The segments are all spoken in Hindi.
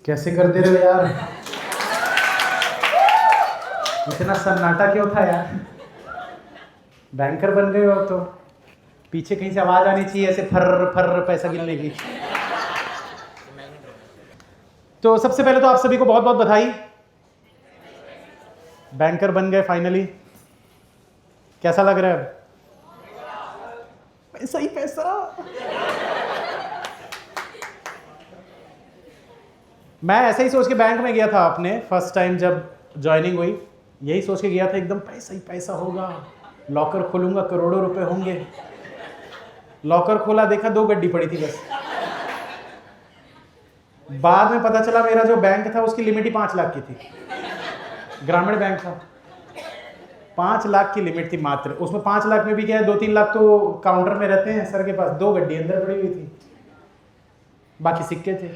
कैसे कर दे रहे हो यार, इतना सन्नाटा क्यों था यार? बैंकर बन गए हो अब तो। पीछे कहीं से आवाज आनी चाहिए ऐसे फर फर पैसा गिनने की। तो सबसे पहले तो आप सभी को बहुत बहुत बधाई, बैंकर बन गए फाइनली। कैसा लग रहा है? पैसा ही पैसा। मैं ऐसे ही सोच के बैंक में गया था अपने फर्स्ट टाइम जब ज्वाइनिंग हुई, यही सोच के गया था एकदम पैसा ही पैसा होगा, लॉकर खोलूंगा करोड़ों रुपए होंगे। लॉकर खोला, देखा 2 गड्डी पड़ी थी बस। बाद में पता चला मेरा जो बैंक था उसकी लिमिट ही 5 लाख की थी। ग्रामीण बैंक था, 5 लाख की लिमिट थी मात्र। उसमें 5 लाख में भी क्या है, 2-3 लाख तो काउंटर में रहते हैं सर के पास। 2 गड्डी अंदर पड़ी हुई थी, बाकी सिक्के थे,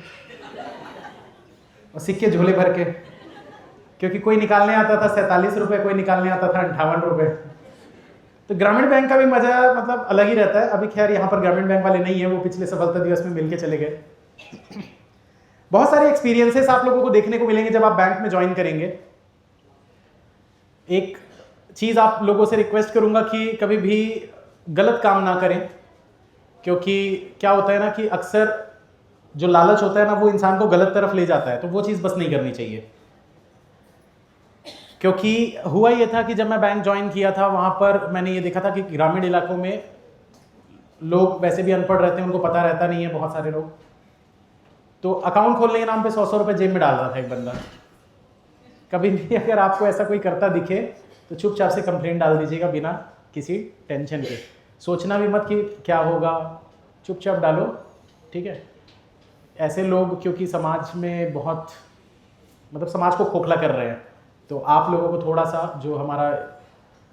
और सिक्के झोले भर के, क्योंकि कोई निकालने आता था 47 रुपए, कोई निकालने आता था 58 रुपए। तो ग्रामीण बैंक का भी मजा मतलब अलग ही रहता है। अभी खैर यहाँ पर ग्रामीण बैंक वाले नहीं है, वो पिछले सफलता दिवस में मिलके चले गए। बहुत सारे एक्सपीरियंसेस आप लोगों को देखने को मिलेंगे जब आप बैंक में ज्वाइन करेंगे। एक चीज आप लोगों से रिक्वेस्ट करूंगा कि कभी भी गलत काम ना करें, क्योंकि क्या होता है ना कि अक्सर जो लालच होता है ना वो इंसान को गलत तरफ ले जाता है, तो वो चीज़ बस नहीं करनी चाहिए। क्योंकि हुआ ये था कि जब मैं बैंक ज्वाइन किया था वहाँ पर मैंने ये देखा था कि ग्रामीण इलाकों में लोग वैसे भी अनपढ़ रहते हैं, उनको पता रहता नहीं है बहुत सारे लोग। तो अकाउंट खोलने के नाम पे 100-100 रुपये जेब में डाल रहा था एक बंदा। कभी भी अगर आपको ऐसा कोई करता दिखे तो चुपचाप से कंप्लेंट डाल दीजिएगा बिना किसी टेंशन के। सोचना भी मत कि क्या होगा, चुपचाप डालो, ठीक है। ऐसे लोग क्योंकि समाज में बहुत मतलब समाज को खोखला कर रहे हैं, तो आप लोगों को थोड़ा सा जो हमारा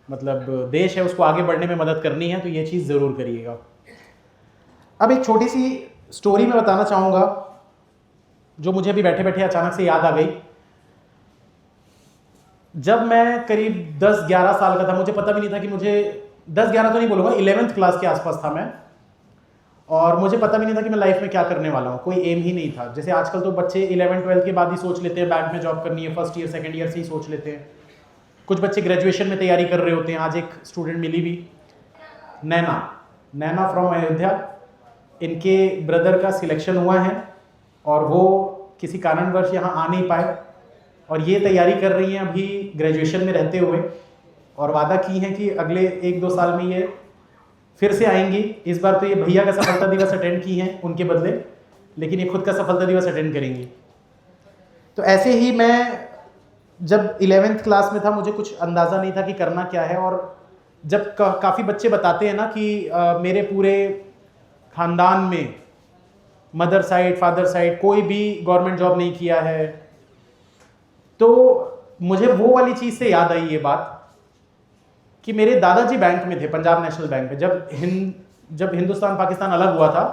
मतलब देश है उसको आगे बढ़ने में मदद करनी है, तो ये चीज़ ज़रूर करिएगा। अब एक छोटी सी स्टोरी मैं बताना चाहूँगा जो मुझे अभी बैठे बैठे अचानक से याद आ गई। जब मैं करीब 10-11 साल का था, मुझे पता भी नहीं था कि मुझे 10-11 तो नहीं बोलूँगा, 11th क्लास के आसपास था मैं, और मुझे पता भी नहीं था कि मैं लाइफ में क्या करने वाला हूँ। कोई एम ही नहीं था। जैसे आजकल तो बच्चे 11th-12th के बाद ही सोच लेते हैं बैंक में जॉब करनी है, फर्स्ट ईयर सेकंड ईयर से ही सोच लेते हैं। कुछ बच्चे ग्रेजुएशन में तैयारी कर रहे होते हैं। आज एक स्टूडेंट मिली भी, नैना फ्रॉम अयोध्या। इनके ब्रदर का सिलेक्शन हुआ है और वो किसी कारणवश यहाँ आ नहीं पाए, और ये तैयारी कर रही हैं अभी ग्रेजुएशन में रहते हुए, और वादा की हैं कि अगले 1-2 साल में ये फिर से आएंगी। इस बार तो ये भैया का सफलता दिवस अटेंड की हैं उनके बदले, लेकिन ये खुद का सफलता दिवस अटेंड करेंगी। तो ऐसे ही मैं जब 11th क्लास में था, मुझे कुछ अंदाज़ा नहीं था कि करना क्या है। और जब काफ़ी बच्चे बताते हैं ना कि मेरे पूरे ख़ानदान में मदर साइड फादर साइड कोई भी गवर्नमेंट जॉब नहीं किया है, तो मुझे वो वाली चीज़ से याद आई ये बात कि मेरे दादाजी बैंक में थे, पंजाब नेशनल बैंक में। जब हिंदुस्तान पाकिस्तान अलग हुआ था,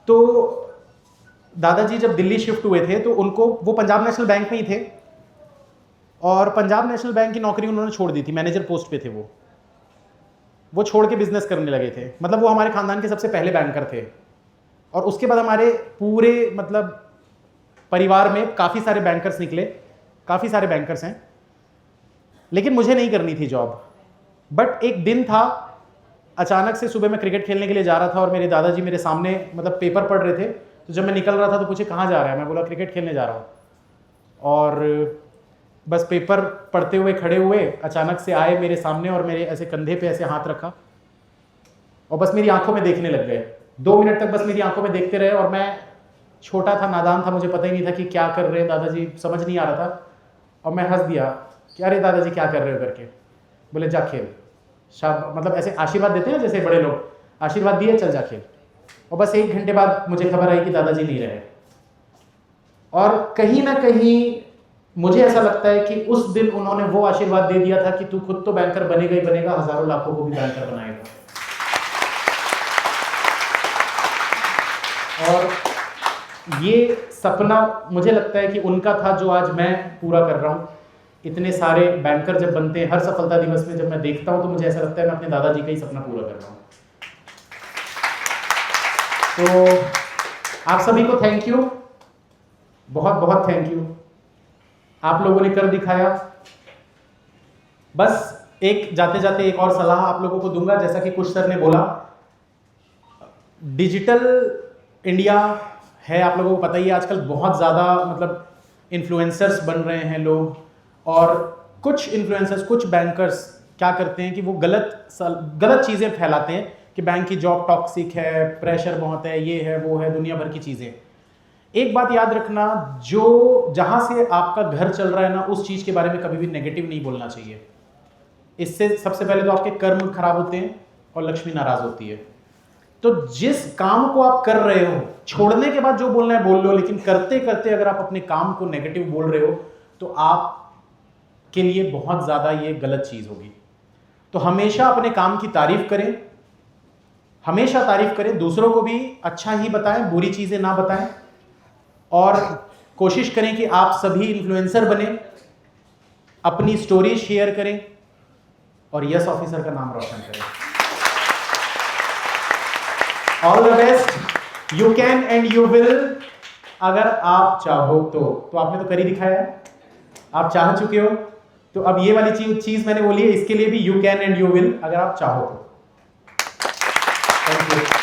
तो दादाजी जब दिल्ली शिफ्ट हुए थे तो उनको वो पंजाब नेशनल बैंक में ही थे, और पंजाब नेशनल बैंक की नौकरी उन्होंने छोड़ दी थी, मैनेजर पोस्ट पे थे वो छोड़ के बिजनेस करने लगे थे। मतलब वो हमारे खानदान के सबसे पहले बैंकर थे, और उसके बाद हमारे पूरे मतलब परिवार में काफ़ी सारे बैंकर्स निकले, काफ़ी सारे बैंकर्स हैं। लेकिन मुझे नहीं करनी थी जॉब। बट एक दिन था, अचानक से सुबह मैं क्रिकेट खेलने के लिए जा रहा था और मेरे दादाजी मेरे सामने मतलब पेपर पढ़ रहे थे। तो जब मैं निकल रहा था तो पूछे कहाँ जा रहा है, मैं बोला क्रिकेट खेलने जा रहा हूँ। और बस पेपर पढ़ते हुए खड़े हुए, अचानक से आए मेरे सामने और मेरे ऐसे कंधे पे ऐसे हाथ रखा और बस मेरी आंखों में देखने लग गए। 2 मिनट तक बस मेरी आंखों में देखते रहे, और मैं छोटा था, नादान था, मुझे पता ही नहीं था कि क्या कर रहे हैं दादाजी, समझ नहीं आ रहा था। और मैं हंस दिया कि अरे दादाजी क्या कर रहे हो करके। बोले जा खेल, मतलब ऐसे आशीर्वाद देते हैं जैसे बड़े लोग, आशीर्वाद दिए चल जा खेल। और बस 1 घंटे बाद मुझे खबर आई कि दादाजी नहीं रहे। और कहीं ना कहीं मुझे ऐसा लगता है कि उस दिन उन्होंने वो आशीर्वाद दे दिया था कि तू खुद तो बैंकर बनेगा ही बनेगा, हजारों लाखों को भी बैंकर बनाएगा। और ये सपना मुझे लगता है कि उनका था जो आज मैं पूरा कर रहा हूँ। इतने सारे बैंकर जब बनते हैं, हर सफलता दिवस में जब मैं देखता हूँ तो मुझे ऐसा लगता है मैं अपने दादाजी का ही सपना पूरा कर रहा हूँ। तो आप सभी को थैंक यू। बहुत बहुत थैंक यू, आप लोगों ने कर दिखाया। बस एक जाते जाते एक और सलाह आप लोगों को दूंगा, जैसा कि कुछ सर ने बोला, डिजिटल इंडिया है, आप लोगों को पता ही है आजकल बहुत ज़्यादा मतलब इन्फ्लुएंसर्स बन रहे हैं लोग, और कुछ इन्फ्लुएंसर्स, कुछ बैंकर्स क्या करते हैं कि वो गलत चीज़ें फैलाते हैं कि बैंक की जॉब टॉक्सिक है, प्रेशर बहुत है, ये है वो है, दुनिया भर की चीज़ें। एक बात याद रखना, जो जहाँ से आपका घर चल रहा है ना, उस चीज़ के बारे में कभी भी नेगेटिव नहीं बोलना चाहिए। इससे सबसे पहले तो आपके कर्म खराब होते हैं और लक्ष्मी नाराज होती है। तो जिस काम को आप कर रहे हो, छोड़ने के बाद जो बोलना है बोल लो, लेकिन करते करते अगर आप अपने काम को नेगेटिव बोल रहे हो तो आप के लिए बहुत ज़्यादा ये गलत चीज़ होगी। तो हमेशा अपने काम की तारीफ करें, हमेशा तारीफ करें, दूसरों को भी अच्छा ही बताएं, बुरी चीज़ें ना बताएं, और कोशिश करें कि आप सभी इन्फ्लुएंसर बने, अपनी स्टोरी शेयर करें और यस ऑफिसर का नाम रोशन करें। All the best, you can and you will, अगर आप चाहो तो आपने तो कर ही दिखाया है, आप चाह चुके हो, तो अब ये वाली चीज मैंने बोली है, इसके लिए भी you can and you will, अगर आप चाहो तो। Thank you.